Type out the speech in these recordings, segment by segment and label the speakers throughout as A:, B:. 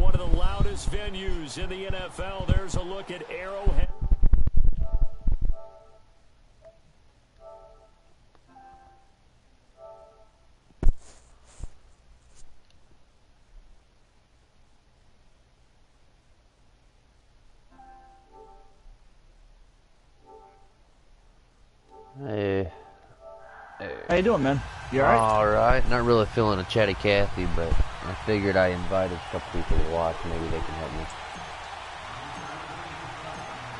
A: one of the loudest venues in the NFL. There's a look at Arrowhead.
B: Hey.
C: How you doing, man? You alright?
B: Alright. Not really feeling a chatty Cathy, but I figured I invited a couple people to watch. Maybe they can help me.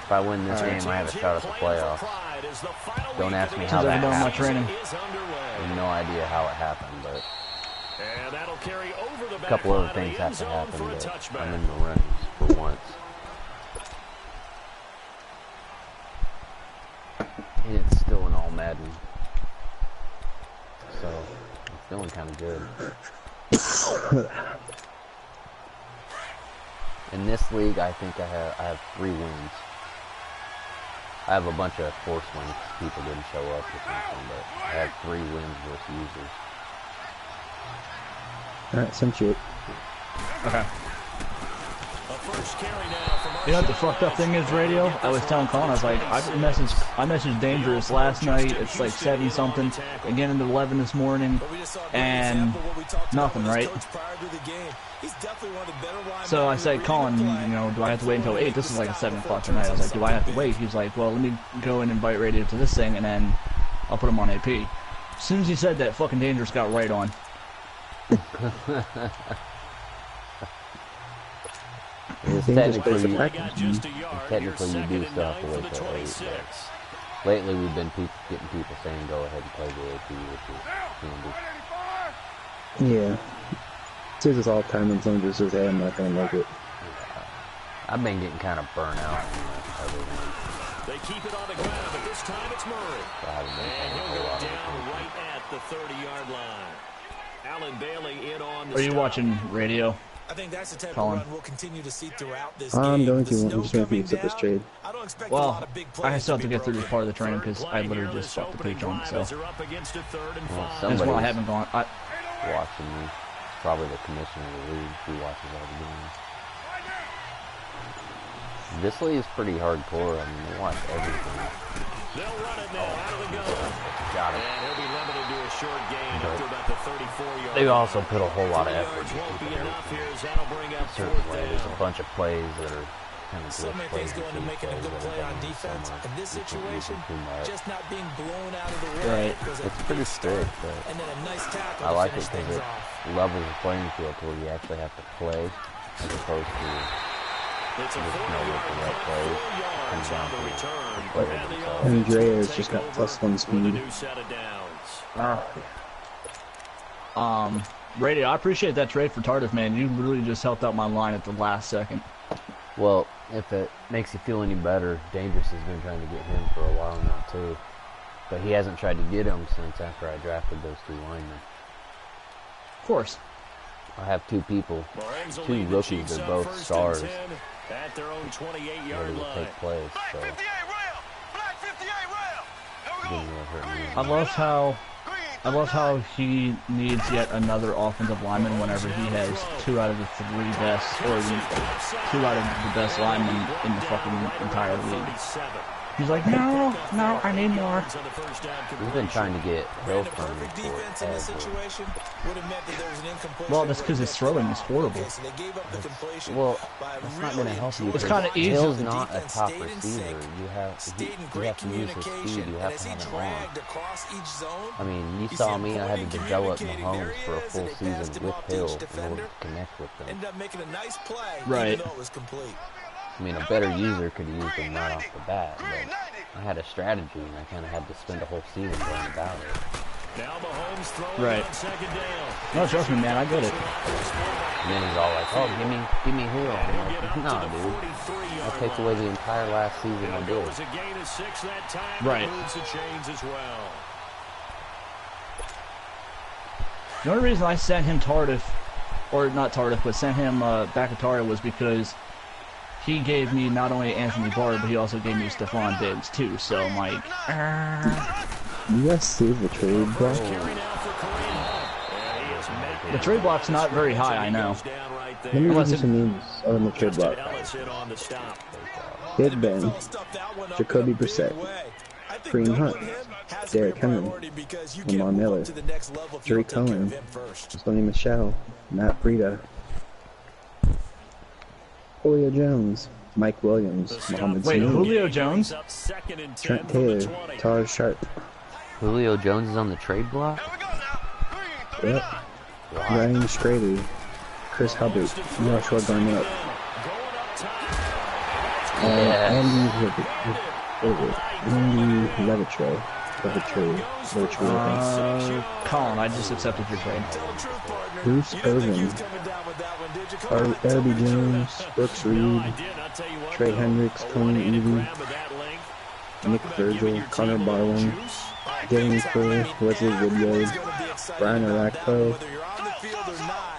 B: If I win this game, I have a shot at the playoffs. Don't ask me how that happened. I have no idea how it happened, but a couple other things have to happen, but I'm in the runs for once. And it's still an all Madden, so I'm feeling kind of good. In this league, I think I have 3 wins. I have a bunch of force wins. People didn't show up or something, but I have 3 wins versus users.
D: Alright, some shit.
C: Okay. You know what the fucked up thing is, Radio? I was telling Colin, I was like, I messaged Dangerous last night, it's like 7 something, again at 11 this morning, and nothing, right? So I said, Colin, you know, do I have to wait until 8? This is like at 7 o'clock tonight. I was like, do I have to wait? He's like, well, let me go and invite Radio to this thing, and then I'll put him on AP. As soon as he said that, fucking Dangerous got right on.
B: Technically you do still have to wait till 8, but lately we've been getting people saying go ahead and play the AP, which is handy.
D: Yeah. Since it's all time and some just hey, I'm not gonna make it.
B: Yeah. I've been getting kind of burnt out on other ones.
A: They keep it on the ground, but this time it's Murray. And he'll go down right at the 30-yard line. Alan Bailey in on the
C: Are you watching Radio?
E: I think that's the type
C: Colin.
E: of run we'll continue to see throughout this
D: I'm
E: game.
D: going to just make you accept this trade.
C: Well, I still have to get through this part of the training because I literally just fucked the page on, so. That's why I haven't gone.
B: Watching me. Probably the commissioner of the league who watches all the games. This league is pretty hardcore. I mean, they watch everything.
A: They'll run it now out of the gun.
B: Got it.
A: And he'll be limited to a short gain up to about the 34-yard.
B: They also put a whole lot of effort into
A: won't be
B: keeping
A: enough here
B: everything
A: as that'll bring up
B: a certain
A: fourth
B: way.
A: down.
B: There's a bunch of plays that are kind of
E: So many things going to making a good play on defense. In this situation, just not being blown out of the way.
C: Right.
B: It's pretty strict, but
E: And then a nice tackle
B: I like
E: to
B: it
E: finish
B: because
E: things
B: it
E: off.
B: levels the playing field to where you actually have to play as opposed to
A: It's a
B: just know what the right play comes down to the player themselves.
D: And Drea's just got +1 speed.
C: Radio, I appreciate that trade for Tardif, man. You literally just helped out my line at the last second.
B: Well, if it makes you feel any better, Dangerous has been trying to get him for a while now too. But he hasn't tried to get him since after I drafted those 2 linemen.
C: Of course.
B: I have 2 people, 2 rookies, they're both stars,
A: at their own 28-yard
B: ready to
A: line.
B: take plays, so it didn't really hurt me.
C: I love how he needs yet another offensive lineman whenever he has 2 out of the 3 best, or 2 out of the best linemen in the fucking entire league. He's like, no, I need more.
B: We've been trying to get Hill from him forever.
C: Well, that's because his throwing is horrible.
B: Well, that's not going to help you.
C: It's kind of easy.
B: Hill's not a top receiver. You have to use his speed. You have to have him on. I mean, you saw me. I had to develop Mahomes for a full season with Hill in order to connect with them.
C: Right.
B: I mean, a better user could have used him right off the bat, but I had a strategy, and I kind of had to spend a whole season going about it.
A: Now Mahomes throwing
C: Right.
A: on second down.
C: No, trust me, man, I get it.
B: And then he's all like, "Oh, give me Hill." I'm like, "No, dude, that takes away the entire last season I did."
A: It was a gain of 6 that time.
C: Right.
A: Moves the chains as well.
C: The only reason I sent him Tardif, or not Tardif, but sent him Bakatari was because he gave me not only Anthony Barr, but he also gave me Stephon Diggs too. So I'm like,
D: You guys save the trade, bro.
C: the trade block's not very high, I know.
D: Let me read you some names on the trade block. Big Ben, Jacoby Brissett, Kareem Hunt, Derrick Henry, Lamar Miller, Jerry Cohen, Sonny Michel, Matt Breida, Julio Jones, Mike Williams, Mohamed Sanu.
C: Julio Jones?
D: Trent Taylor, Taj Sharp.
B: Julio Jones is on the trade block?
D: Yep. Ryan Schrader, Chris Hubbard, Joshua Garnett. Andy Levitre.
C: Colin, I just accepted your trade.
D: Bruce Irvin, Irby Jones, Brooks Reed, Trey Hendricks, Tony Evie, Nick Virgil, Connor Barwin, Dylan Kerr, Wesley Woodyard, Brian Arakpo,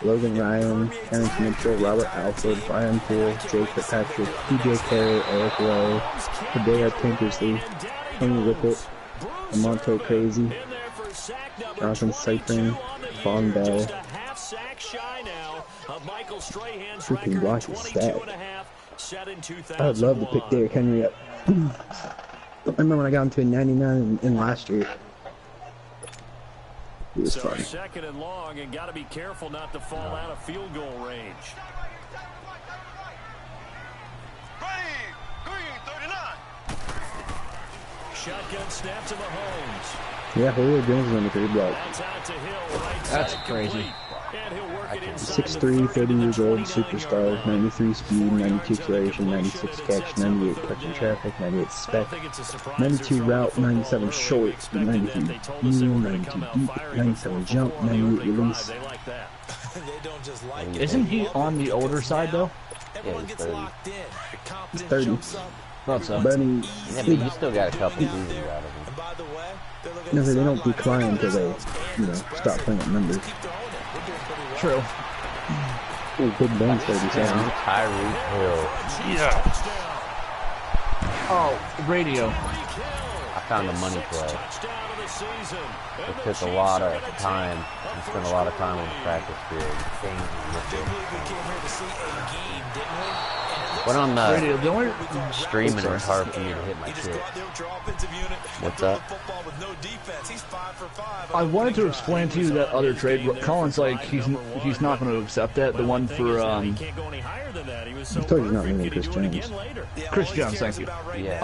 D: Logan Ryan, Terrence Mitchell, Robert Alford, Brian Poole, Jake Fitzpatrick, PJ Carey, Eric Rowe, Hideo Tankersley, Tony Whippet, Lamonte Crazy, Jonathan Cyprin, Vaughn Bell. Freaking block is stacked. I would love to pick Derrick Henry up. I remember when I got him to a 99 in last year. It was fun.
A: Second and long, and got to be careful not to fall out of field goal range. Shotgun snap to Mahomes.
D: Yeah, Julio Jones is on the trade block.
C: That's crazy.
D: 6'3", 30 years old, superstar, 93 speed, 92 acceleration, 96 catch, 98 catching traffic, 98 spec, 92 route, 97 short, 93 medium, 92 deep, 97 jump, 98 release.
C: Isn't he on the older side though?
B: Yeah, he's 30.
D: He's 30.
C: Thought so.
D: But
B: Yeah, but you still got a couple seasons out of him.
D: no, they don't decline until they, stop playing at numbers.
C: True.
D: Oh, Big Ben's 37.
B: Tyreek Hill.
C: Yeah. Oh, radio.
B: I found a money play. It took a lot of time. We spent a lot of time on the practice field. Went on the radio, streaming, it's hard for me to hit my shit. What's up?
C: I wanted to explain to you that other trade. Colin's like he's not going to accept that. The one for
D: I told you not meaning Chris Jones.
C: Chris Jones, thank you.
B: Yeah.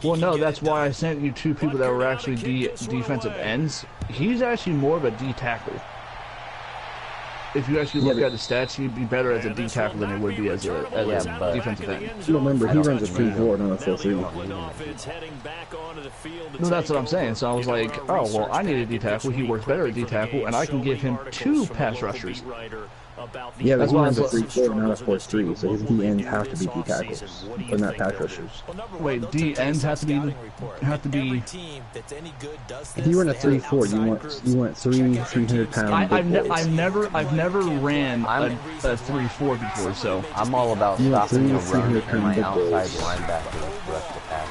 C: Well, no, that's why I sent you two people that were actually defensive ends. He's actually more of a D tackle. If you actually look at the stats, he'd be better as a D tackle than he would be as a defensive end.
D: You remember, he runs a 3-4, not a 4-3.
C: No, that's what I'm saying. So I was like, oh, well, I need a D tackle. He works better at D tackle, and I can give him 2 pass rushers.
D: Yeah, but he runs a 3-4, not a 4-3, so his D ends have to be D tackles, but not pass rushers.
C: Wait, D ends have to be.
D: If you run a 3-4, you want 300-pound big boys.
C: I've never ran a 3-4 before, so
B: I'm all about stopping the run and my outside linebackers rush the pass.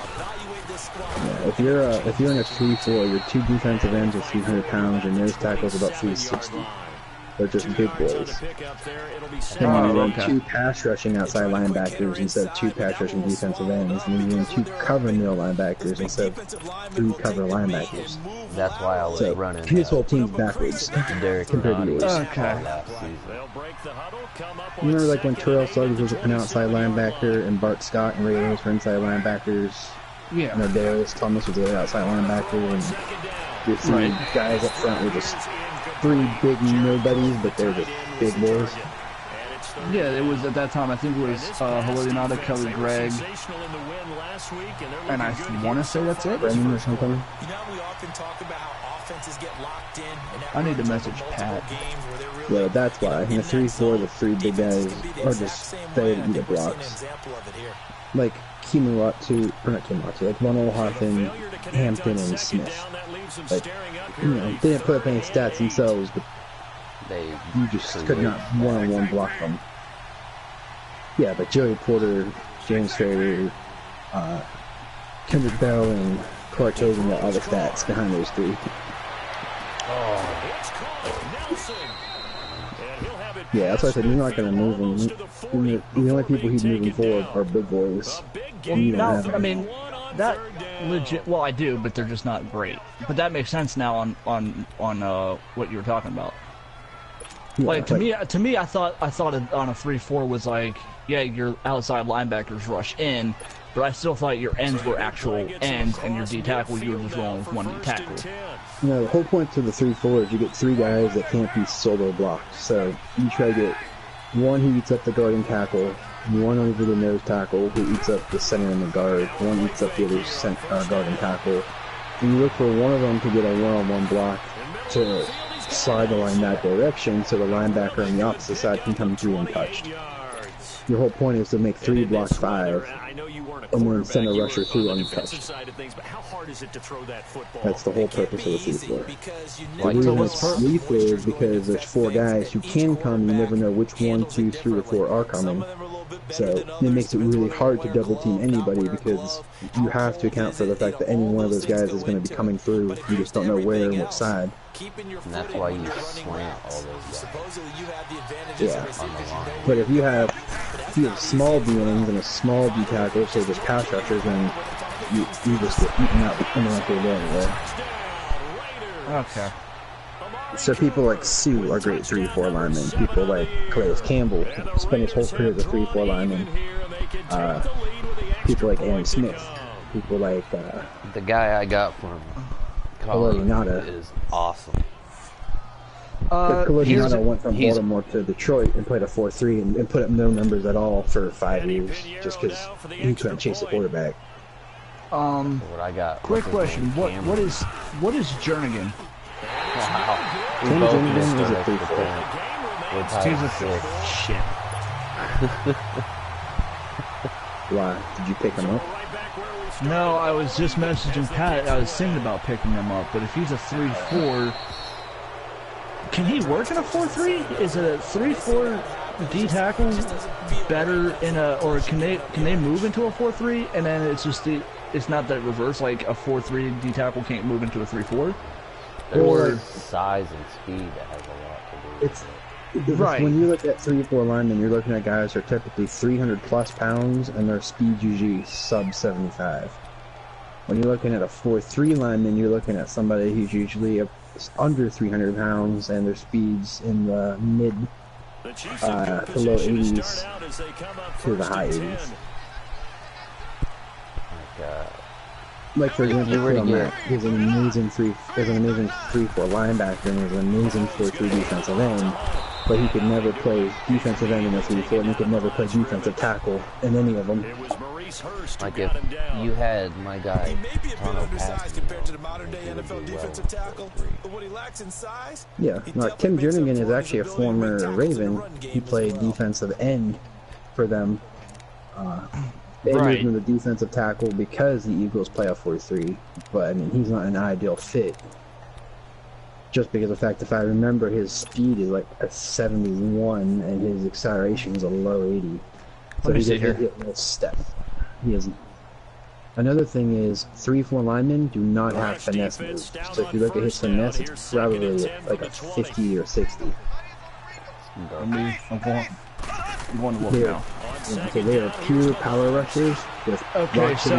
D: Yeah, if you're in a 3-4, your 2 defensive ends are 300 pounds, your nose tackle's about 360. They're just big boys. And then you run 2 pass rushing outside linebackers instead of 2 pass rushing defensive ends, and then you run 2 cover middle linebackers instead of 3 cover linebackers.
B: That's why I was running.
D: His whole team's backwards compared to yours.
C: okay.
D: You remember like when Terrell Suggs was an outside linebacker and Bart Scott and Ray Lewis were inside linebackers?
C: Yeah.
D: And Darius Thomas was the other outside linebacker, and the 3 guys up front were just 3 big nobodies, but they're just big boys.
C: Yeah, it was at that time. I think it was Halilionada, Kelly Gregg, and I want to say that's it.
D: Brennan or something.
C: I need to message Pat.
D: Yeah, that's why. In the 3-4, the 3 big guys are just there to eat the blocks. Like Kimuratu, or not Kimuratu, like Von Olhoffen, Hampton, and Smith. Like, they didn't put up any stats themselves, but you just could not one-on-one block them. Yeah, but Joey Porter, James Schrader, Kendrick Bell, and Clark Hagan got all the stats behind those 3. Yeah, that's why I said he's not going to move him. The only people he's moving forward are big boys.
C: Well, no, I mean, that legit. Well, I do, but they're just not great. But that makes sense now on what you were talking about. Yeah, like to me, I thought it on a 3-4 was like, yeah, your outside linebackers rush in, but I still thought your ends were actual ends, and your D tackle you were just rolling with one D tackle.
D: You know, the whole point to the 3-4 is you get 3 guys that can't be solo blocked. So you try to get one who eats up the guarding tackle, one over the nose tackle who eats up the center and the guard, one eats up the other guarding tackle, and you look for one of them to get a one-on-one block to slide the line that direction so the linebacker on the opposite side can come through untouched. Your whole point is to make 3 block 5 and then send a rusher through untouched. That's the whole purpose of the 3-4. The reason it's 3-4 is because there's 4 guys who can come. You never know which 1, 2, 3, or 4 are coming. So it makes it really hard to double team anybody because you have to account for the fact that any one of those guys is going to be coming through. You just don't know where and what side.
B: And that's why you slant all those guys.
D: Yeah. But if you have small D ends and a small D tackle, so just pass rushers, then you just get eaten out in the like they're there anyway.
C: Okay.
D: So people like Sue are great 3-4 linemen. People like Calais Campbell spent his whole career as a 3-4 lineman. People like Aaron Smith. People like
B: the guy I got from college is awesome.
D: Colodinado went from Baltimore to Detroit and played a 4-3 and put up no numbers at all for 5 years just because he couldn't chase the quarterback.
B: What I got?
C: Quick question: what is Jernigan?
B: Wow.
D: Tim Jernigan is a 3-4.
C: He's a 4. Shit.
D: Why? Did you pick him up?
C: No, I was just messaging Pat. I was thinking about picking him up, but if he's a 3-4, can he work in a 4-3? Is a 3-4 D tackle better in a, or can they move into a 4-3 and then it's not that reverse, like a 4-3 D tackle can't move into a 3-4?
B: Or size and speed that has a lot to do with
D: it. Right. When you look at 3-4 linemen, you're looking at guys who are typically 300 plus pounds and their speed usually sub 75. When you're looking at a 4-3 lineman, you're looking at somebody who's usually under 300 pounds and their speeds in the mid to low 80s to the high 80s. Like for example, Matt, he's an amazing 3-4 linebacker and he's an amazing 4-3 defensive end, but he could never play defensive end in a 3-4 and he could never play defensive tackle in any of them.
B: Like if you had my guy,
D: yeah, like Tim Jernigan is actually a former Raven. He played defensive end for them. They moved him to defensive tackle because the Eagles play a 4-3, but I mean he's not an ideal fit. Just because of the fact, if I remember, his speed is like a 71 and his acceleration is a low 80. So he doesn't hit no step. He isn't. Another thing is 3-4 linemen do not have finesse moves. So if you look at his finesse, it's probably like a 50 or 60.
C: I'm going to look now.
D: So they are pure power rushers.
C: Okay, so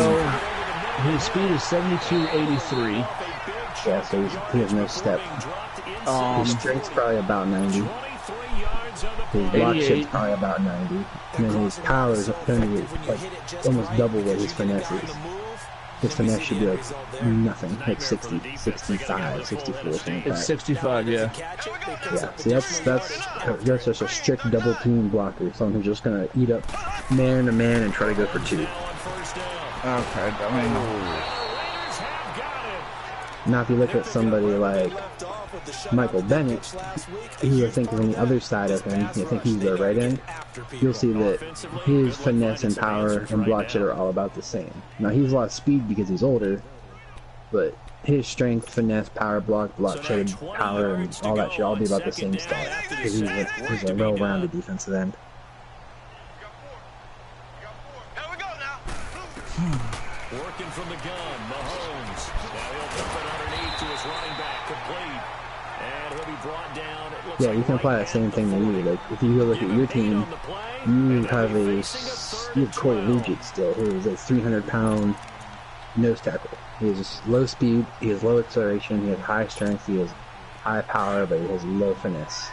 C: his speed is 72.83.
D: Yeah, so he has no step. His strength's probably about 90. His block ship's probably about 90. And then his power is going to be like almost double what his finesse is. His finesse should be like nothing, like 60, 65, 64, something like that.
C: It's 65, yeah.
D: Yeah, see that's just a strict double team blocker. Someone who's just going to eat up man to man and try to go for 2.
C: Okay, I mean...
D: Now if you look at somebody like Michael Bennett, who you think is on the other side of him, you think he's the right end, you'll see that his finesse and power and block shit are all about the same. Now he's lost speed because he's older, but his strength, finesse, power, block shit, power, and all that should all be about the same stat, because he's a well-rounded defensive end.
A: Working from the gun, Mahomes. Now he'll put it underneath to his running back, complete.
D: Yeah, you can apply that same thing to you. Like, if you go look at your team, you have Corey Liuget still, who is a 300-pound nose tackle. He has low speed, he has low acceleration, he has high strength, he has high power, but he has low finesse.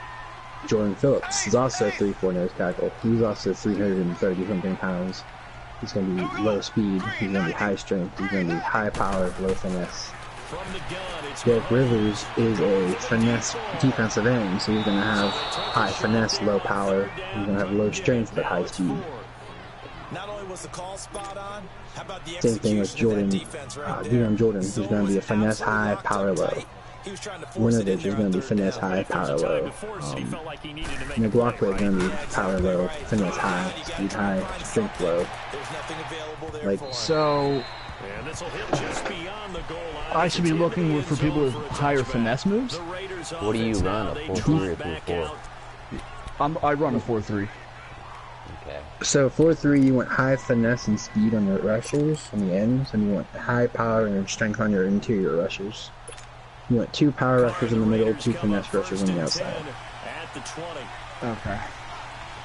D: Jordan Phillips is also a 3-4 nose tackle. He's also 330-something pounds. He's going to be low speed, he's going to be high strength, he's going to be high power, low finesse. Derek Rivers is a finesse defensive end, so he's going to have high finesse, low power. He's going to have low strength, but high speed. Same thing with Jordan, Dion Jordan, who's going to be a finesse high, power low. Winovich is going to be finesse high, power low. McLaughlin is going to be power low, finesse high, speed high, strength low. Like,
C: so I should be looking for people with higher finesse moves.
B: What do you run, a 4-3 or 3-4?
C: I run a 4-3.
B: Okay.
D: So 4-3, you want high finesse and speed on your rushers on the ends, and you want high power and strength on your interior rushers. You want 2 power rushers in the middle, 2 finesse rushers on the outside.
C: Okay.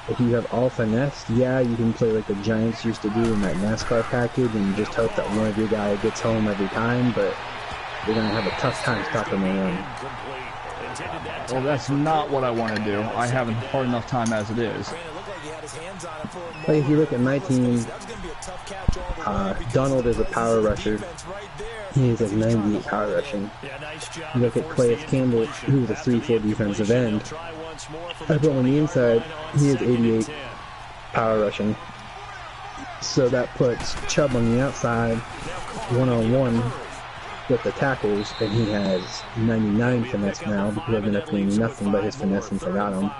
D: If you have all finesse, yeah, you can play like the Giants used to do in that NASCAR package, and you just hope that one of your guys gets home every time, but you're going to have a tough time stopping the run.
C: Well, that's not what I want to do. I have a hard enough time as it is.
D: Like if you look at my team, Donald is a power rusher. He is like 98 power rushing. You look at Calais Campbell, who's a 3-4 defensive end. I put him on the inside, he is 88 power rushing. So that puts Chubb on the outside, one-on-one with the tackles, and he has 99 finesse now because I've been doing nothing but his finesse since I got him.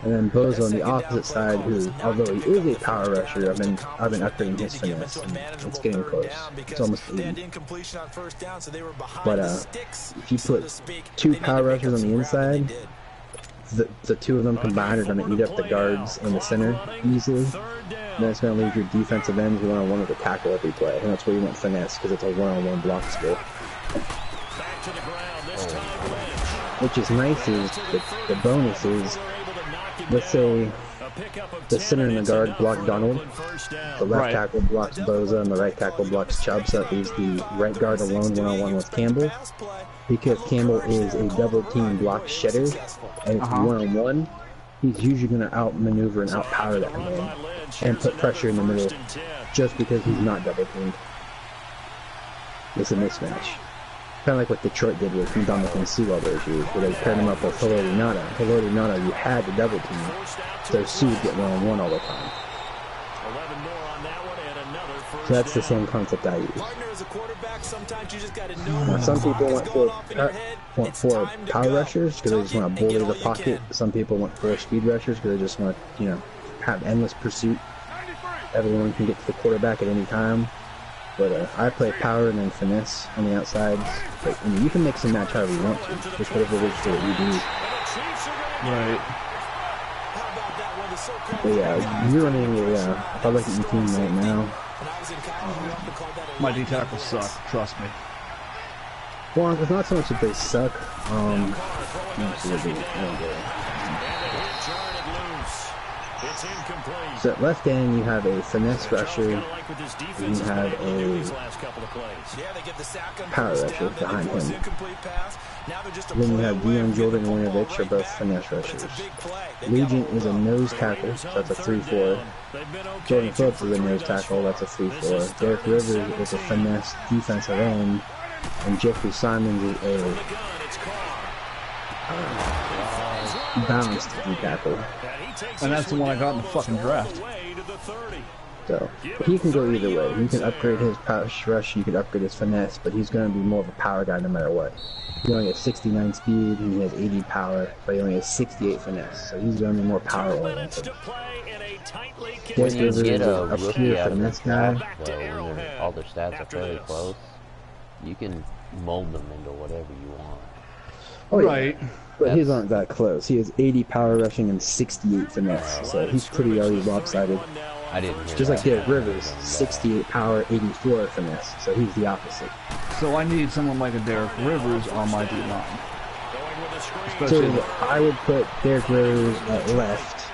D: And then Bozo on the opposite side, who, although he is a power rusher, I've been upgrading his finesse, and it's getting close. It's almost 80. But if you put 2 power rushers on the inside, the 2 of them combined are going to eat up the guards in the center easily. And then it's going to leave your defensive ends one-on-one with a tackle every play, and that's where you want finesse, because it's a one-on-one block skill. Which is nice is the bonus is, let's say the center and the guard block Donald, the left tackle blocks Boza, and the right tackle blocks Chubb, so that leaves the right guard alone one-on-one with Campbell. Because Campbell is a double-team block shedder, and it's one-on-one, he's usually going to outmaneuver and outpower that man, and put pressure in the middle, just because he's not double-teamed. It's a mismatch. Kind of like what Detroit did with Ndamukong Suh all those years, where they paired him up with Haloti Ngata. Haloti Ngata, you had the double team, so Suh would get one-on-one all the time. So that's the same concept I use. Now, some people want 4 power rushers because they just want to bully the pocket. Some people want 4 speed rushers because they just want to, have endless pursuit. Everyone can get to the quarterback at any time. But I play power and then finesse on the outsides. But you can mix and match however you want to. Just whatever works for what you do.
C: Right.
D: But yeah, you're running if I look at your team right now.
C: My D tackles suck, trust me.
D: Well, it's not so much that they suck. Let's see what they do. So at left end, you have a finesse rusher, and you have a power rusher behind him. Then you have Dion Jordan and Winovich are both finesse rushers. Liuget is a nose tackle, so that's a 3-4. Jordan Phillips is a nose tackle, that's a 3-4. Derek Rivers is a finesse defensive end, and Jeffrey Simons is a balanced D tackle.
C: And that's the one I got in the fucking draft.
D: So, he can go either way. You can upgrade his power rush, you can upgrade his finesse, but he's going to be more of a power guy no matter what. He only has 69 speed, and he has 80 power, but he only has 68 finesse, so he's going to be more power oriented.
B: When you get a rookie out of this draft, though, when all their stats are fairly close, you can mold them into whatever you want.
D: Oh, right. Yeah. But his aren't that close. He has 80 power rushing and 68 finesse, so he's pretty already lopsided.
B: I didn't hear
D: Just like Derek Rivers, 68 power, 84 finesse, so he's the opposite.
C: So I need someone like a Derek Rivers on my D-line.
D: So I would put Derrick Rose at left.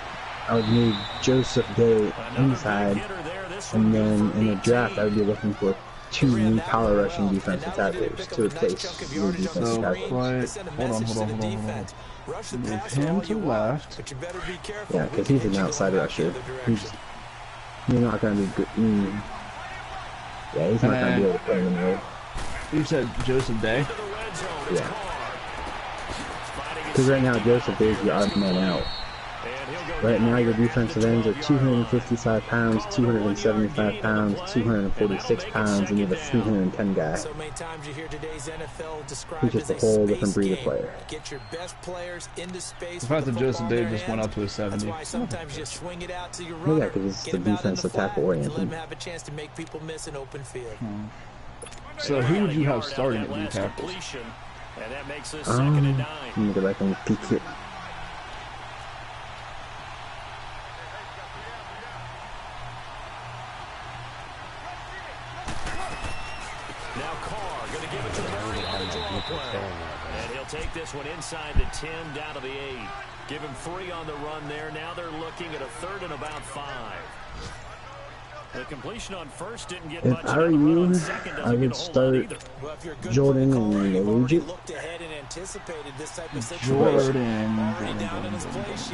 D: I would move Joseph Day inside, and then in the draft I would be looking for 2 new power rushing defensive tackles to replace your defensive tackles.
C: Hold on. Move him to left.
D: Yeah, because he's an outside rusher. He's not going to be good. Yeah, he's not going to be able to play in the middle.
C: You said Joseph Day?
D: Yeah. Because right now Joseph Day is the odd man out. Right now your defensive ends are 255 pounds, 275 pounds, 246 pounds, and you have a 310 guy. He's just a whole different breed of player.
C: The fact that Joseph Day just went up to a 70.
D: Yeah, because it's the defensive tackle oriented.
C: So who would you have starting at D tackles?
D: Let me go back and peek it.
A: And he'll take this one inside the 10, down to the 8. Give him 3 on the run there. Now they're looking at a 3rd and about 5. The completion on first didn't get much.
D: If I were you, I would start Jordan and Legit.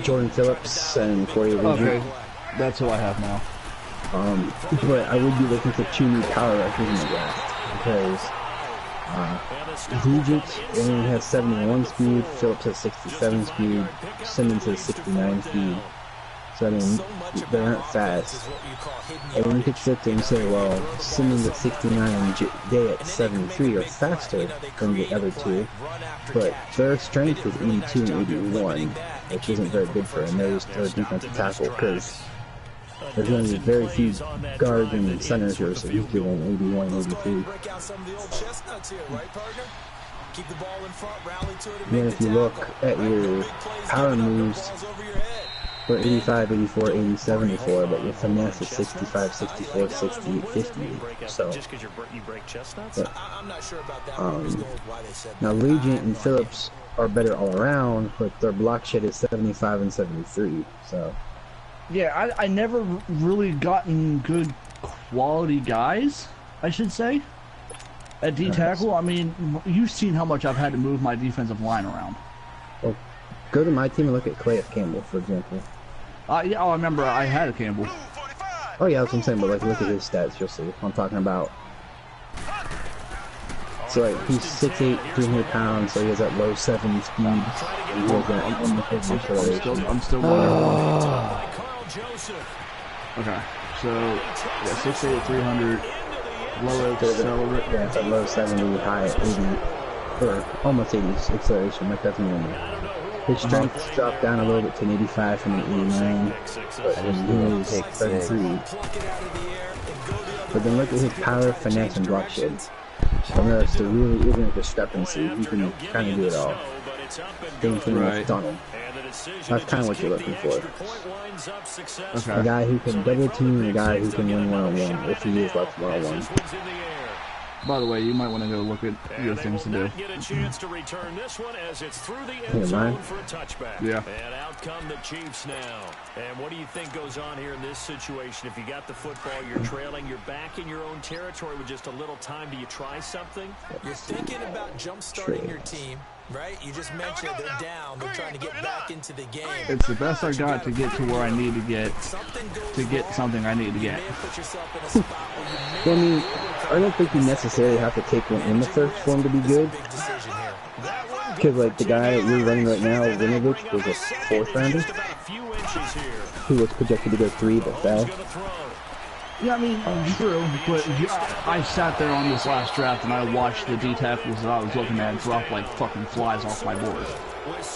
D: Jordan Phillips and Corey Legit.
C: Okay, that's who I have now.
D: But I would be looking for 2 new power rushers in the draft because Legit only has 71 speed, Phillips has 67 speed, Simmons has 69 speed. So I mean, they aren't fast. And you could sit there and say, well, Simmons at 69 and Day at 73 are faster than the other 2, but their strength is 82 and 81, which isn't very good for them. They're just a defensive tackle because there's going to be very few guards and centers here, so he's doing 81, 83. And then if you look at your power moves, for 85, 84, 80, 74, but your finesse is 65, 64, 68, 58. So, now Legent and Phillips are better all around, but their block shed is 75 and 73. So,
C: yeah, I never really gotten good quality guys, I should say, at D tackle. I mean, you've seen how much I've had to move my defensive line around.
D: Well, go to my team and look at Calais Campbell, for example.
C: Yeah, I remember I had a Campbell.
D: Oh yeah, that's what I'm saying, but like look at his stats, you'll see what I'm talking about. So like, he's 6'8", 300 pounds, so he has that low 70 speed. And he has that
C: I'm still wondering. Okay, so yeah, 6'8", 300, low acceleration.
D: Yeah, it's a low 70, high 80, or almost 80 acceleration, like that's normal. His strength dropped down a little bit to an 85 from an 89, but he was 33. But then look at his power, finesse, and block shed. So notice there really isn't a discrepancy. He can kind of do it all. Same thing with Donald. That's kind of what you're looking for.
C: Okay.
D: A guy who can double team and a guy who can win one-on-one if he is left one-on-one.
C: By the way, you might want to go look at your things to do.
A: Get a chance to return this one as it's through the end zone for a touchback.
C: Yeah.
A: And out come the Chiefs now. And what do you think goes on here in this situation? If you got the football, you're trailing, you're back in your own territory with just a little time. Do you try something?
E: You're thinking about jump-starting your team, right? You just mentioned they're down. They're trying to get back into the game.
C: It's the best I got to get to where I need to get something I need to get.
D: Well, I mean, I don't think you necessarily have to take one in the first for him to be good. Because, like, the guy that you're running right now, Winovich, was a 4th rounder who was projected to go 3 but fell.
C: Yeah, I mean, true, but I sat there on this last draft and I watched the D tackles that I was looking at drop like fucking flies off my board.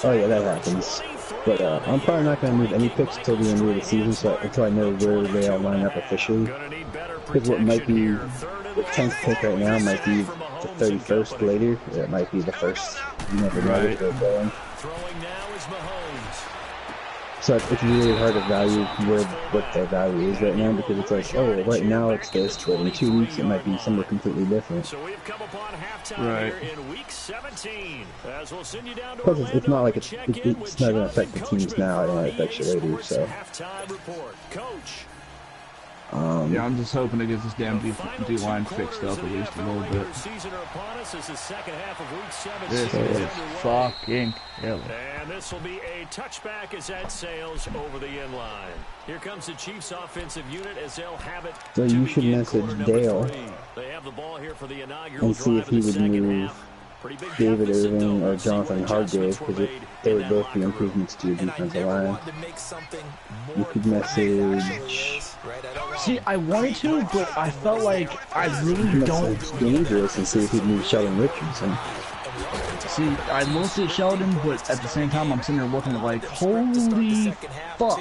D: Oh yeah, that happens. But I'm probably not going to move any picks till the end of the season, so until I know where they all line up officially. Because what might be the 10th pick right now might be the 31st later, or it might be the 1st. You never know where they're going. So it's really hard to value what their value is right now, because it's like, oh, right now it's this, but in 2 weeks it might be somewhere completely different.
A: So we've come upon halftime here in week 17. As we'll send you down to
D: Plus, it's not like it's not going to affect the teams now, and it affects you later, so.
A: Halftime report. Coach.
C: Yeah, I'm just hoping to get this damn D-line fixed up at least a little bit. This is fucking killer.
A: And this will be a touchback as that sails over the end line. Here comes the Chiefs offensive unit as they'll have it.
D: So you should message Dale
A: They have the ball here for the inaugural
D: and see if he would move David Irving or Jonathan Hargrave, because they would both be improvements to your defensive line. You could message.
C: See, I wanted to, but I felt like I really don't.
D: Dangerous, and see if he'd move Sheldon Richardson.
C: See, I looked at Sheldon, but at the same time, I'm sitting there looking at like, holy fuck.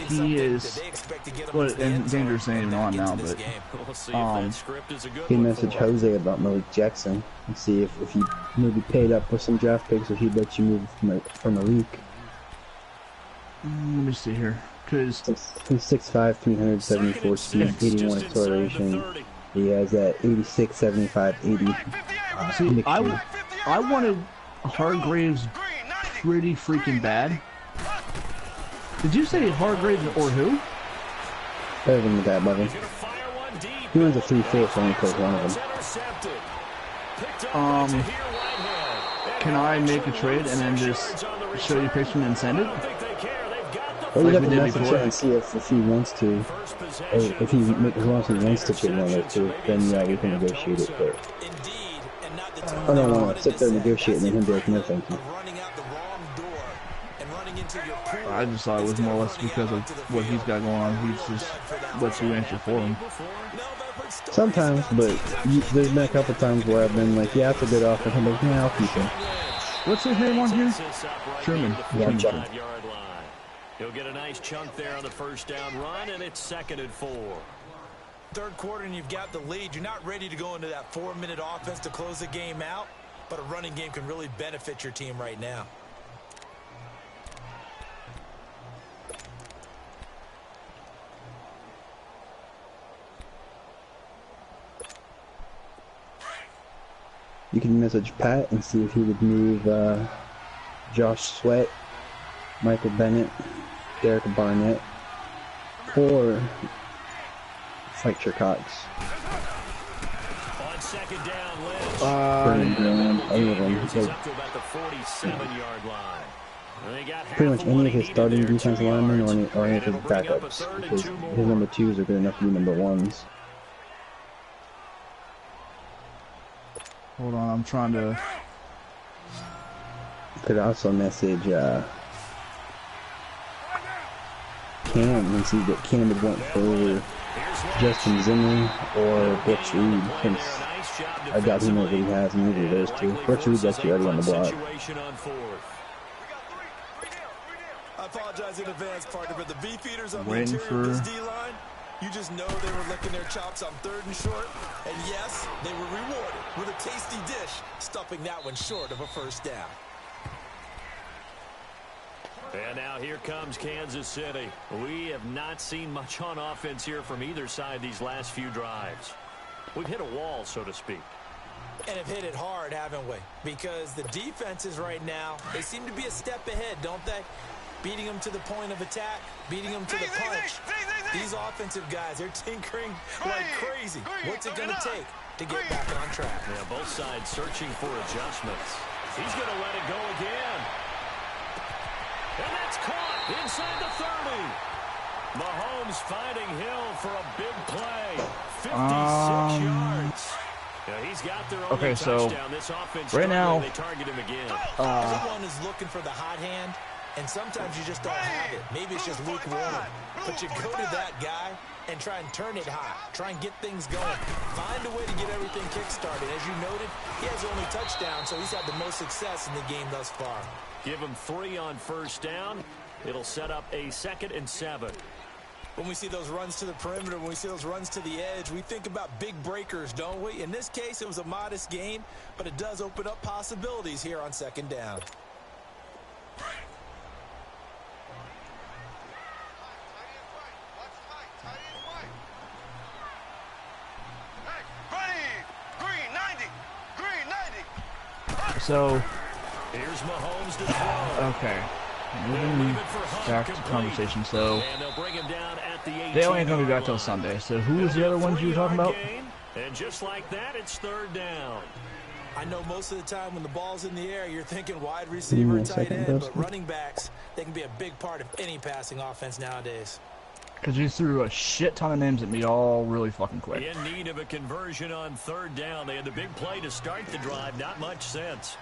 C: He is, well, and Dangerous ain't even on now, but,
D: he messaged Jose about Malik Jackson and see if he maybe paid up with some draft picks, if he'd let you move from Malik.
C: Let me see here, because
D: he's 6'5", 374 speed, 81 acceleration. He has that 86, 75, 80.
C: See, I wanted Hargraves pretty freaking bad. Did you say Hargraves or who?
D: Better than that, buddy. He runs a 3-4, so only plays one of them.
C: Can I make a trade and then just show you a picture and send it?
D: Well, you have to message him and see if he wants to, or if he wants to trade one or two, then yeah, we can negotiate it, but I don't want to sit there and negotiate and then him be like, no thank you.
C: I just thought it was more or less because of what he's got going on. He's just lets you answer for him.
D: Sometimes, but there's been a couple times where I've been like, yeah, that's a good offer. I'm like, yeah, I'll keep him.
C: What's his name on here? Sherman.
D: Yeah, John.
A: He'll get a nice chunk there on the first down run, and it's 2nd and 4.
E: Third quarter, and you've got the lead. You're not ready to go into that 4-minute offense to close the game out, but a running game can really benefit your team right now.
D: You can message Pat and see if he would move Josh Sweat, Michael Bennett, Derek Barnett, or Fletcher Cox.
A: On second down,
D: Brandon Graham, any of them. Pretty much any of his starting defensive linemen or any of his backups, because his number 2s are good enough to be number 1s.
C: Hold on, I'm trying to.
D: Could also message Cam and see what Cam would want for Justin Zimmer or Brooks Reed, since I doubt he knows what he has in either of those two. Brooks Reed's actually already on the block.
E: I apologize in advance, partner, but the beefeaters on
C: the interior of this
E: D-line, you just know they were licking their chops on 3rd and short. And yes, they were rewarded with a tasty dish, stuffing that one short of a first down.
A: And now here comes Kansas City. We have not seen much on offense here from either side these last few drives. We've hit a wall, so to speak.
E: And have hit it hard, haven't we? Because the defenses right now, they seem to be a step ahead, don't they? Beating them to the point of attack, beating them to the punch. These offensive guys, they're tinkering like crazy. What's it going to take to get back on track?
A: Yeah, both sides searching for adjustments. He's going to let it go again. And that's caught inside the 30. Mahomes finding Hill for a big play. 56 yards. Yeah, he's got their own touchdown. This offense
C: right now,
A: they target him again.
E: Everyone is looking for the hot hand. And sometimes you just don't have it. Maybe it's just lukewarm. But you go to that guy and try and turn it hot. Try and get things going. Find a way to get everything kick-started. As you noted, he has only touchdown, so he's had the most success in the game thus far.
A: Give him 3 on first down. It'll set up a 2nd and 7.
E: When we see those runs to the perimeter, when we see those runs to the edge, we think about big breakers, don't we? In this case, it was a modest gain, but it does open up possibilities here on 2nd down.
C: So,
A: here's Mahomes to throw.
C: Okay. Moving back to conversation. So, they only ain't going to be back till Sunday. So, who was the other ones you were talking about?
A: And just like that, it's third down.
E: I know most of the time when the ball's in the air, you're thinking wide receiver and tight end, but running backs, they can be a big part of any passing offense nowadays.
C: Because you threw a shit ton of names at me all really fucking quick.
A: In need of a conversion on third down. They had the big play to start the drive. Not much sense.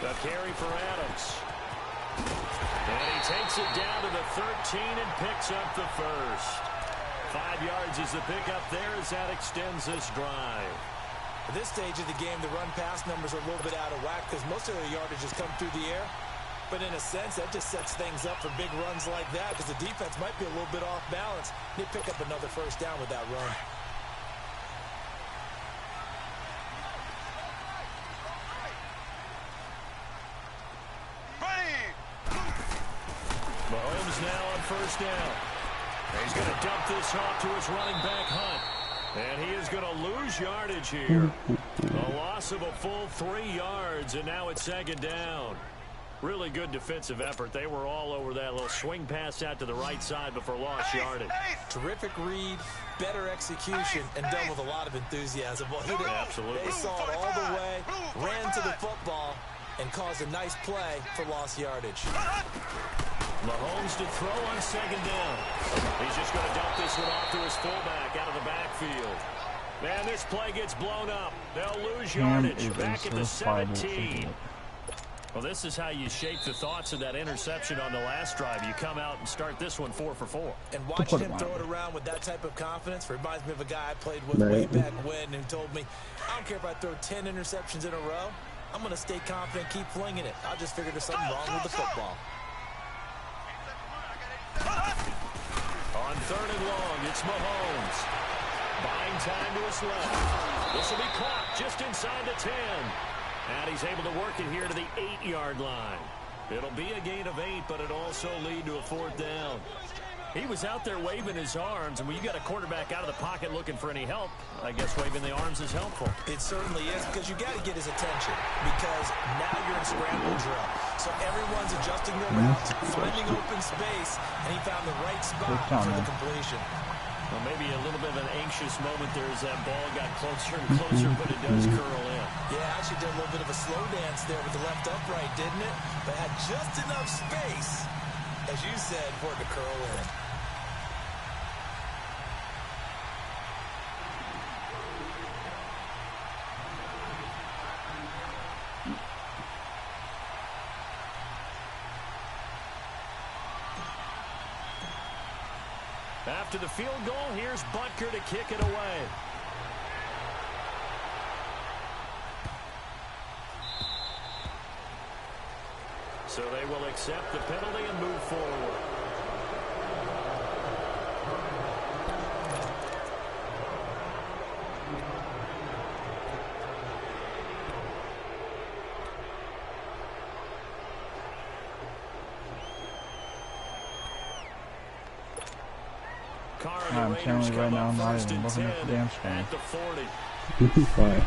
A: The carry for Adams. And he takes it down to the 13 and picks up the first. 5 yards is the pickup there as that extends this drive.
E: At this stage of the game, the run-pass numbers are a little bit out of whack because most of their yardage has come through the air. But in a sense, that just sets things up for big runs like that because the defense might be a little bit off balance. They pick up another first down with that run.
A: Mahomes now on first down. He's going to dump this off to his running back, Hunt. And he is going to lose yardage here. A loss of a full 3 yards, and now it's second down. Really good defensive effort. They were all over that little swing pass out to the right side before lost yardage.
E: Terrific read, better execution, and done with a lot of enthusiasm. Well,
A: absolutely.
E: They saw it all the way, ran to the football, and caused a nice play for lost yardage.
A: Mahomes to throw on second down. He's just going to dump this one off to his fullback out of the backfield. Man, this play gets blown up. They'll lose yardage back at the 17. Well, this is how you shape the thoughts of that interception on the last drive. You come out and start this one 4 for 4.
E: And watching him throw it around with that type of confidence reminds me of a guy I played with way back when who told me, I don't care if I throw 10 interceptions in a row. I'm going to stay confident, keep flinging it. I'll just figure there's something wrong with the football.
A: On third and long, it's Mahomes. Buying time to his left. This will be caught just inside the 10. And he's able to work it here to the 8-yard line. It'll be a gain of 8, but it'll also lead to a fourth down. He was out there waving his arms, and when you got a quarterback out of the pocket looking for any help, I guess waving the arms is helpful.
E: It certainly is, because you got to get his attention, because now you're in scramble drill. So everyone's adjusting their routes, finding open space, and he found the right spot for the completion.
A: Well, maybe a little bit of an anxious moment there as that ball got closer and closer, but it does curl in.
E: Yeah, actually did a little bit of a slow dance there with the left upright, didn't it? But had just enough space, as you said, for it to curl in.
A: After the field goal, here's Butker to kick it away. So they will accept the penalty and move forward.
C: I'm telling you right now, I'm not even looking at the damn screen.
D: Fine.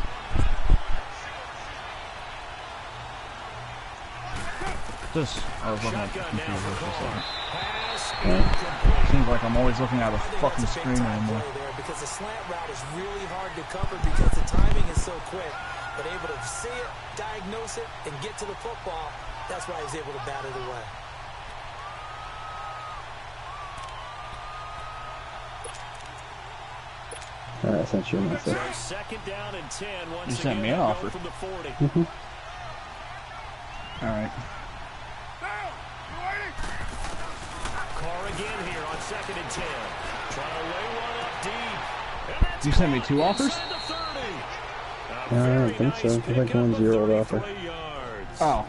C: I was looking at the computer for a second. Seems like I'm always looking at the fucking screen anymore.
E: Because the slant route is really hard to cover because the timing is so quick. But able to see it, diagnose it, and get to the football, that's why he's able to bat it away.
D: I sent you a message.
A: So second down and 10.
C: You sent me an offer.
A: From the 40.
C: All right.
A: Carr again here on second and 10. Trying to lay one up deep.
C: You sent me 2 offers?
D: I don't think so. I think 1-0 offer.
C: Oh.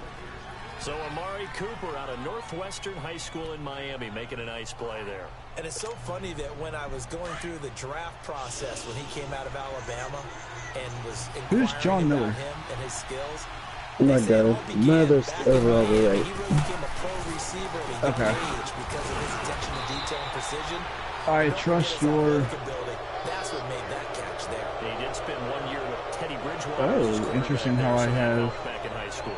A: So Amari Cooper out of Northwestern High School in Miami making a nice play there.
E: And it's so funny that when I was going through the draft process when he came out of Alabama and was
C: Who's John Miller?
E: Him and his skills,
D: Oh my God, none of those overall were right.
C: Okay. I trust your...
E: That's what made that catch there.
A: He did spend 1 year with Teddy Bridgewater.
C: Oh, interesting how I have
A: back in high school.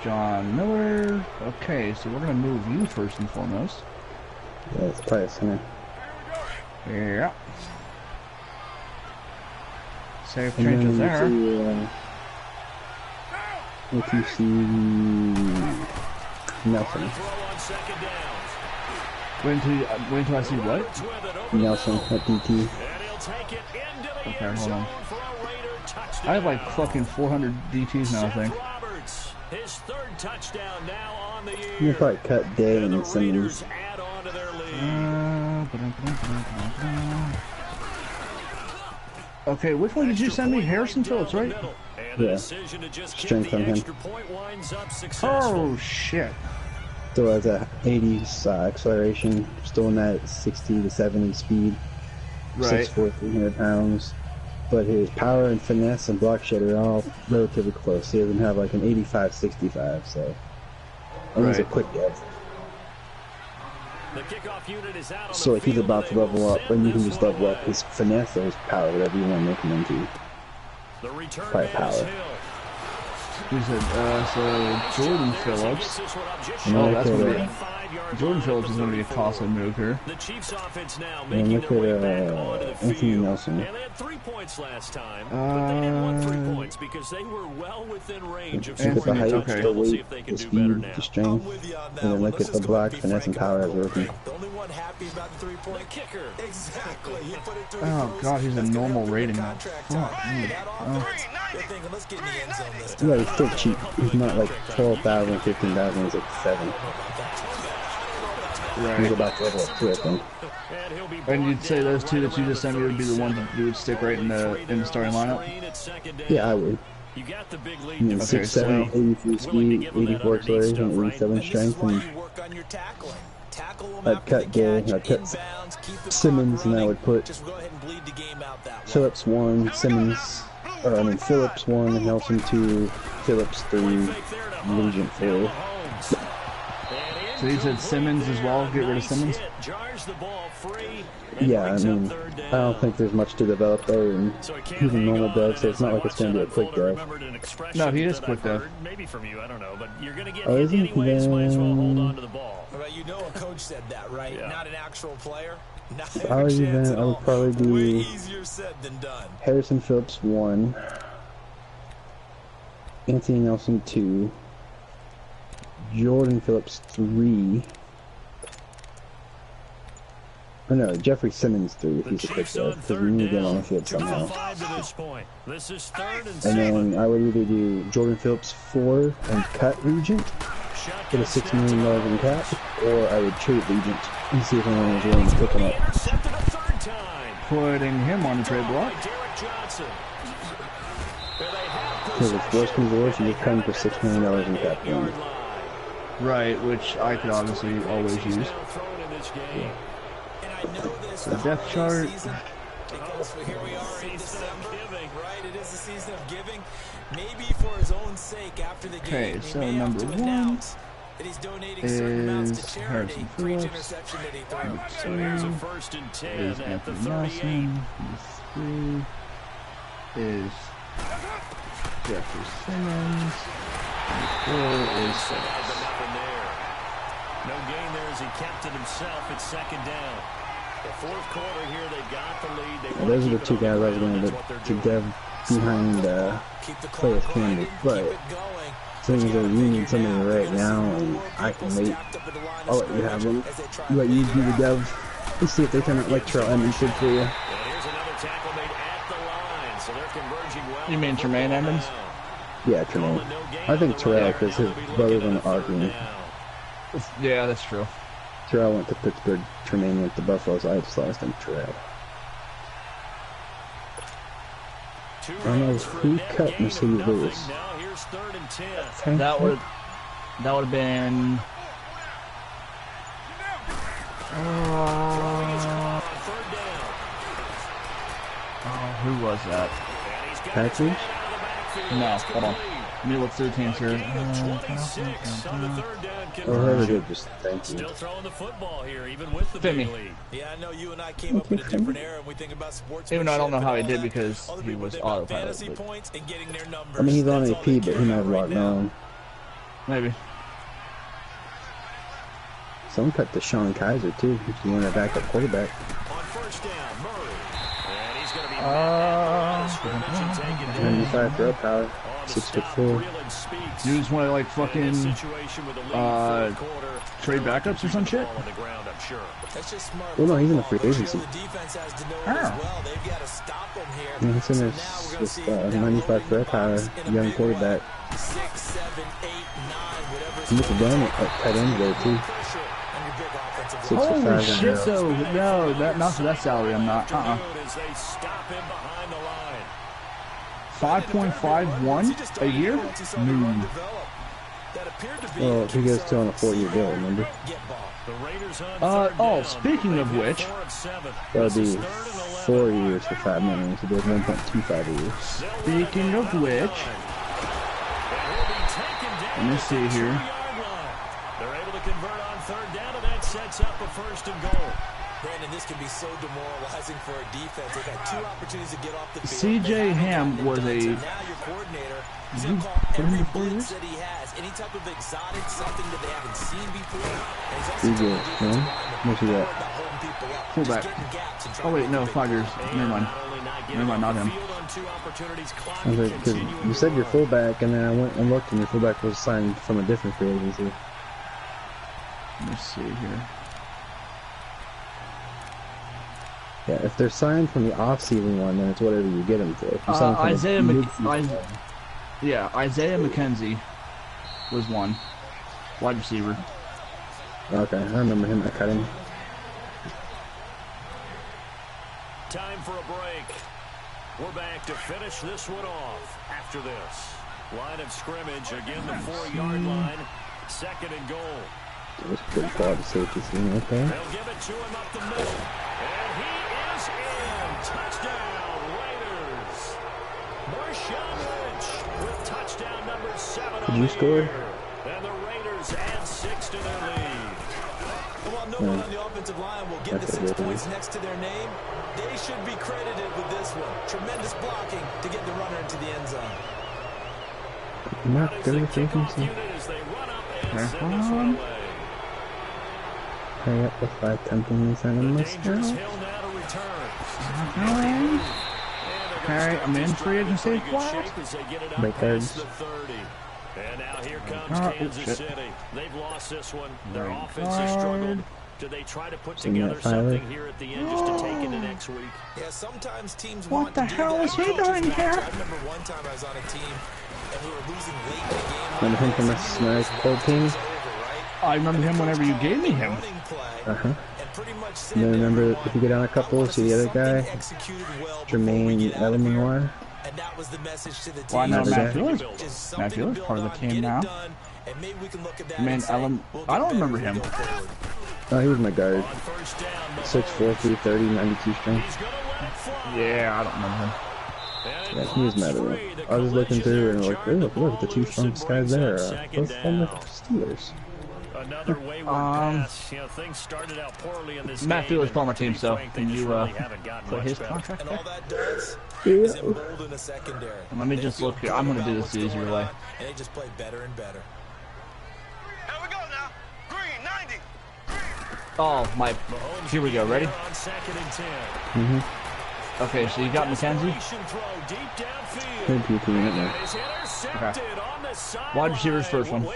C: John Miller. Okay, so we're gonna move you first and foremost.
D: Yeah, it's probably a center.
C: Yeah. Safe changes there.
D: If you see Nelson.
C: Wait until I see what?
D: Nelson at DT.
C: Okay, hold on. I have like fucking 400 DTs now, I think.
A: His third touchdown now on the year.
D: You probably cut Day and Simmons.
C: Okay, which one did you send me? Harrison Phillips, right?
D: Yeah. Strength on him.
C: Oh, shit.
D: Still has a 80s acceleration. Still in that 60 to 70 speed.
C: Right.
D: 6'4", 300 pounds. But his power and finesse and block shed are all relatively close. He doesn't have like an 85-65, so. And he's a quick guy. So like he's about to level up, and you can just level up his finesse or his power, whatever you want to make him into. Probably power.
C: He said, so Jordan Phillips. Oh, that's going to be... Jordan Phillips is going to be a costly move here.
D: And look at Anthony Nelson.
A: They had 3 points last time, but they didn't want 3 points because they were well within range of
D: look at the height,
C: okay.
D: the weight, the speed, the strength, and then look at the block, finesse, and power as a rookie.
C: Oh god, he's a normal rating now. Fuck.
D: Yeah, he's still cheap. He's not like 12,000, 15,000, he's like 7.
C: Right.
D: He's about to level up too, I think.
C: And you'd say those two that you just sent me would be the ones that you would stick right in the starting lineup?
D: Yeah, I would. I mean, 6'7", 83 speed, 84 acceleration, 87 strength, and I'd cut Gay, I'd cut Simmons, and I would put Phillips 1, Simmons, or I mean Phillips 1, Nelson 2, Phillips 3, Legent 4.
C: So you said Simmons as well? Get rid of Simmons?
D: Yeah, I mean, I don't think there's much to develop there, and he's a normal dev, so it's not like it's going to be a quick dev.
C: No, he is quick dev.
D: Oh, isn't he?
E: You know a coach said that, right? Not an actual player.
D: I would probably do Harrison Phillips 1, Anthony Nelson 2, Jordan Phillips 3. Or no, Jeffrey Simmons 3 if he's a quick dev, because we need to get on the field somehow. And then I would either do Jordan Phillips 4 and cut Regent, get a $6 million in cap, or I would trade Regent and see if anyone was willing to pick him up.
C: Putting him on the trade block.
D: Because if worst comes to worst, you just cut him for $6 million in cap.
C: Right, which I could obviously always use. Yeah. The depth chart.
E: Because here we are in December, right? It is the season of giving. Maybe for his own sake, after the game,
C: so
E: he may
C: number
E: have to
C: 1
E: announce that he's donating certain amounts to charity
C: Harrison
E: for each
C: Phillips.
E: interception that he
C: Number
E: throws.
A: So here's a 1st and 10
C: is
A: at the
C: Anthony
A: 38.
C: Nelson. 3 is Jeffrey Simmons. 4 is Simmons.
A: No gain there as he kept it himself at 2nd down. The 4th quarter here, they got the lead.
D: Those are the two guys I was going to dev behind Clay Candy, but seeing as you need somebody right now, and I can wait, I'll let you have them. Let you do the dev. Let's see if they turn out like Terrell Edmonds did for you.
C: You mean Tremaine Edmonds?
D: Yeah, Tremaine. I think Terrell, because his brother's on the arguing.
C: Yeah, that's true.
D: Terrell went to Pittsburgh, Tremaine went to Buffalo, so I just lost him Terrell. I don't know who cut Mercedes Lewis.
C: That would have been who was that?
D: Patrick?
C: No, hold on. Let me look through teams here.
D: Just thank you.
A: Still throwing the football here, even with the big lead.
E: Yeah, I know you and I came up in a different era and we think about sports.
C: Even though I don't know how he did because he was autopilot.
D: I mean, he's on AP, but he might have locked down.
C: Maybe.
D: Someone cut to Sean Kaiser too, if you want a backup quarterback.
A: On first down, Murray. And he's going to be
D: 95 throw power, 6'4".
C: Dude's one of like fucking trade backups or some shit.
D: Well, no, he's in the free agency. Yeah, he's in this 95 throw power, young quarterback. He looks down at tight end there too.
C: Holy shit, so no, not for that salary, I'm not. 5.51 a year? No.
D: Well, he goes to on a 4-year deal, remember?
C: Speaking of which,
D: that'll be 4 years for $5 million, so there's 1.25 a year.
C: Speaking of which, let me see here.
A: They're able to convert on third down, and that sets up a first and goal.
E: Brandon, this can be so demoralizing for a defense. They've had 2 opportunities to get off the field.
C: CJ Ham was a...
E: Now your coordinator is going to call every blitz that he has. Any type of exotic, something that they haven't seen before.
D: CJ Ham? What's he got?
C: Fullback. Oh wait, no, 5 years. Never mind. Never mind, not him.
D: You said your fullback, and then I went and looked, and your fullback was signed from a different free agency.
C: Let me see here.
D: Yeah, if they're signed from the off-season one, then it's whatever you get them for.
C: Isaiah McKenzie was one. Wide receiver.
D: Okay, I remember him. I cut him.
A: Time for a break. We're back to finish this one off after this. Line of scrimmage, again the 4-yard line. Second and goal.
D: It was pretty quality safety scene right there.
A: They'll give it to him up the middle. And he is in. Touchdown, Raiders. Marshawn Lynch with touchdown number 7
D: Did you score?
A: And the Raiders add 6 to their lead.
E: Well, no one on the offensive line will get the 6 points next to their name. They should be credited with this one. Tremendous blocking to get the runner into the end zone.
D: Not good frequency. Hurry up with 5 tempings and a mustache.
C: Okay, I'm in free agency. What?
D: Break cards.
A: And now here comes Kansas City. They've lost this one. Their offense has struggled. Do they try to put together something here at the end just to take into next week?
E: Yeah, sometimes teams
C: what the hell is he doing here?
E: I remember one time I was on a team and we were losing late in the game.
D: Remember him from SNES cold team?
C: I remember him whenever you gave me him.
D: And then remember, if you go down a couple, see the other guy? Jermaine Edelmanoir?
C: Well, I know Matt Field's part of the team now. Man, I don't remember him.
D: Oh, he was my guard. 6'4", 330, 92 strength.
C: Yeah, I don't remember him.
D: Yeah, he was mad at me. I was looking through and like, look, the 2 strongest guys there. Both from the Steelers.
A: Another wayward pass. You know, things started out poorly in this
C: Matt Field's part of my team, so can you put his contract there? Let me just look here. I'm going to do this the easier way.
E: And they just play better and better.
F: Here we go now. Green, 90.
C: Oh, my. Here we go. Ready? Okay, so you got McKenzie? Okay. Wide receivers first one.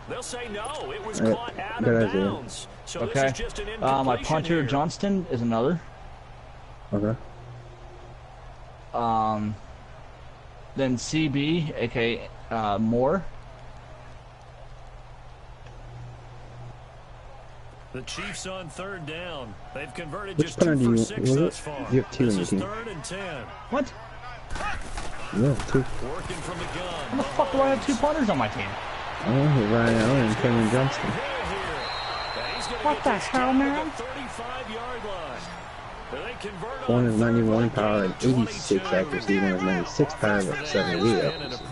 A: They'll say no. It was caught out of bounds.
C: Okay. My punter Johnston is another.
D: Okay.
C: Then CB, aka Moore.
A: The Chiefs on third down. They've converted
D: Which
A: just 2 for 6 thus far.
D: You have 2 in your team.
A: Third and 10.
C: What?
D: Yeah, 2.
A: Working from the gun.
C: How the fuck do I have 2 punters on my team?
D: Oh, Ryan Allen and Cameron Johnston.
C: What the hell, man?
A: 35-yard line.
D: One is 91 power and 86 accuracy, one is 96 power and 78 accuracy.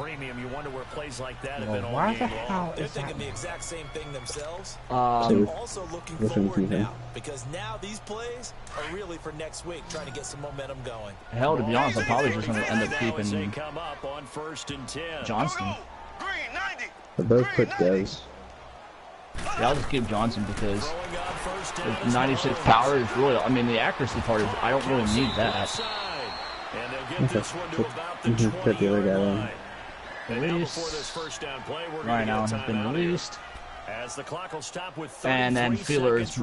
C: Well, why the hell is
E: They're
C: that?
E: thinking the exact same thing themselves. Also looking forward now, because now these plays are really for next week, trying to get some momentum going.
C: Hell, to be honest, I'm probably just going to end up keeping Johnston.
D: They're both quick devs.
C: Yeah, I'll just keep Johnson because the 96 power is really, I mean, the accuracy part is, I don't really need that.
D: You can put the other guy in.
C: Release. Ryan Allen has been released. And then Feeler is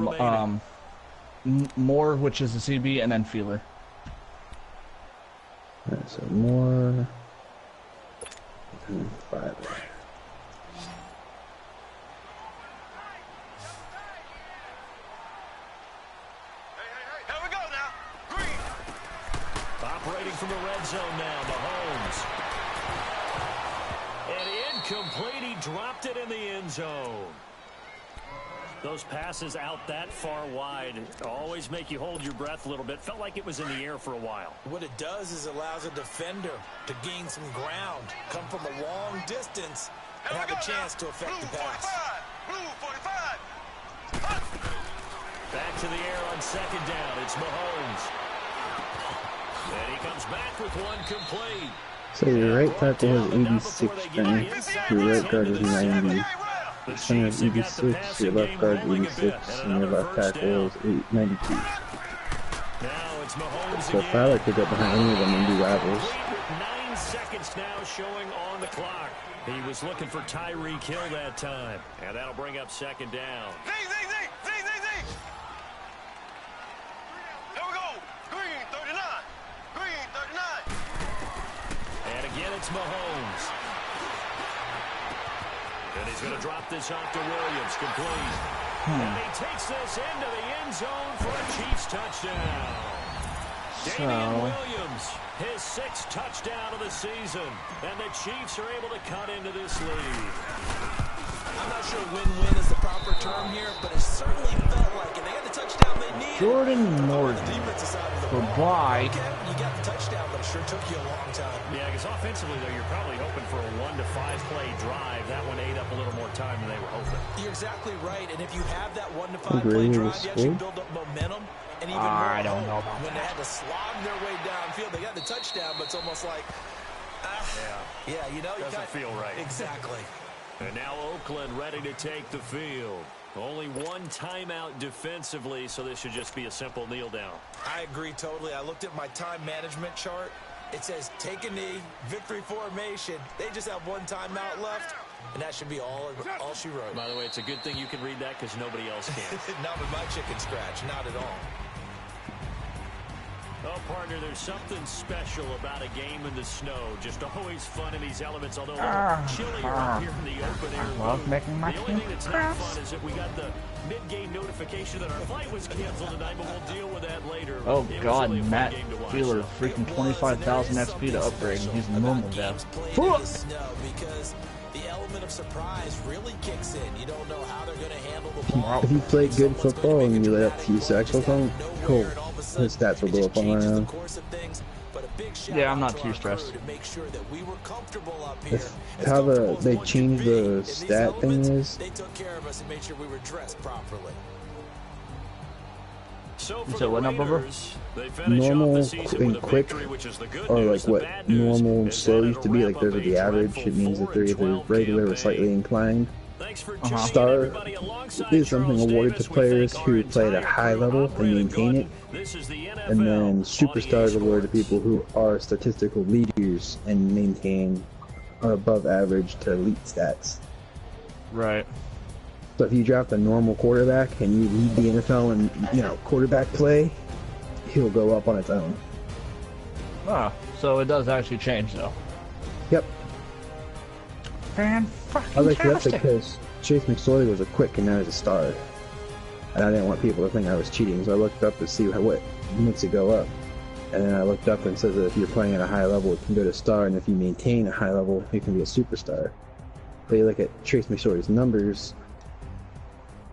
C: Moore, which is the CB, and then Feeler.
D: Alright, so Moore. And 5.
A: Operating from the red zone now, Mahomes. And incomplete, he dropped it in the end zone. Those passes out that far wide always make you hold your breath a little bit. Felt like it was in the air for a while.
E: What it does is allows a defender to gain some ground, come from a long distance, and have a chance to affect the pass.
A: Back to the air on second down. It's Mahomes. And he comes back with one complete.
D: So your right tackle is 86 strength, your right guard is 90, your center is 86, your left guard is 86, and your left tackle is 92. So if I like to get behind any of them and do rivals.
A: 9 seconds now showing on the clock. He was looking for Tyreek Hill that time. And that'll bring up second down. It's Mahomes. And he's going to drop this off to Williams, complete. And he takes this into the end zone for a Chiefs touchdown. Damian Williams, his 6th touchdown of the season. And the Chiefs are able to cut into this lead.
E: I'm not sure win-win is the proper term here, but it certainly felt like it. They had the touchdown they needed.
C: Jordan Norton. Goodbye.
E: You got the touchdown, but it sure took you a long time.
A: Yeah, because offensively, though, you're probably hoping for a 1 to 5 play drive. That one ate up a little more time than they were hoping.
E: You're exactly right, and if you have that 1 to 5 play drive, you actually build up momentum. And even more
C: I don't know about
E: when they had to slog their way downfield. They got the touchdown, but it's almost like, yeah, you know,
A: doesn't feel right.
E: Exactly.
A: And now Oakland ready to take the field. Only one timeout defensively, so this should just be a simple kneel down.
E: I agree totally. I looked at my time management chart. It says take a knee, victory formation. They just have one timeout left, and that should be all she wrote.
A: By the way, it's a good thing you can read that because nobody else can.
E: Not with my chicken scratch, not at all.
A: Oh, partner, there's something special about a game in the snow. Just always fun in these elements, although a little chillier up here in the open air.
C: I love making my
A: The only thing that's not fun is that we got the mid-game notification that our flight was canceled tonight, but we'll deal with that later.
C: Oh God, Matt Feeler, freaking 25,000 XP to upgrade, and he's normal dev.
E: Because the element of surprise really kicks in. You don't know how they're going to handle the ball.
D: If you play good football and you let up 2 sacks with him, cool. His stats will go up on my own.
C: Yeah, I'm not too stressed.
D: How they changed the stat thing is.
E: They took care of us and made sure we were dressed properly.
A: So
C: what number?
D: Normal and quick, or like what normal and slow used to be, like those are the average. It means that they're either regular or slightly inclined. Star is something awarded to players who play at a high level and maintain it. And then superstar is awarded to people who are statistical leaders and maintain above average to elite stats.
C: Right.
D: So if you draft a normal quarterback and you lead the NFL in, quarterback play, he'll go up on its own.
C: Ah, so it does actually change though.
D: Yep.
C: Fan-fucking-tastic.
D: I like that because Chase McSorley was a quick and now he's a star. And I didn't want people to think I was cheating, so I looked up to see what makes it go up. And then I looked up and said that if you're playing at a high level, it can go to star, and if you maintain a high level, it can be a superstar. But you look at Chase McSorley's numbers,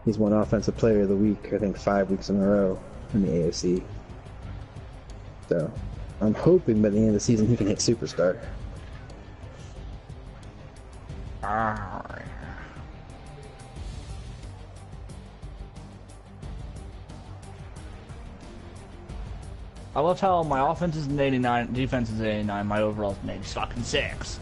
D: he's won Offensive Player of the Week, I think 5 weeks in a row in the AFC. though. I'm hoping by the end of the season he can hit superstar.
C: I love how my offense is an 89, defense is an 89, my overall is an 86.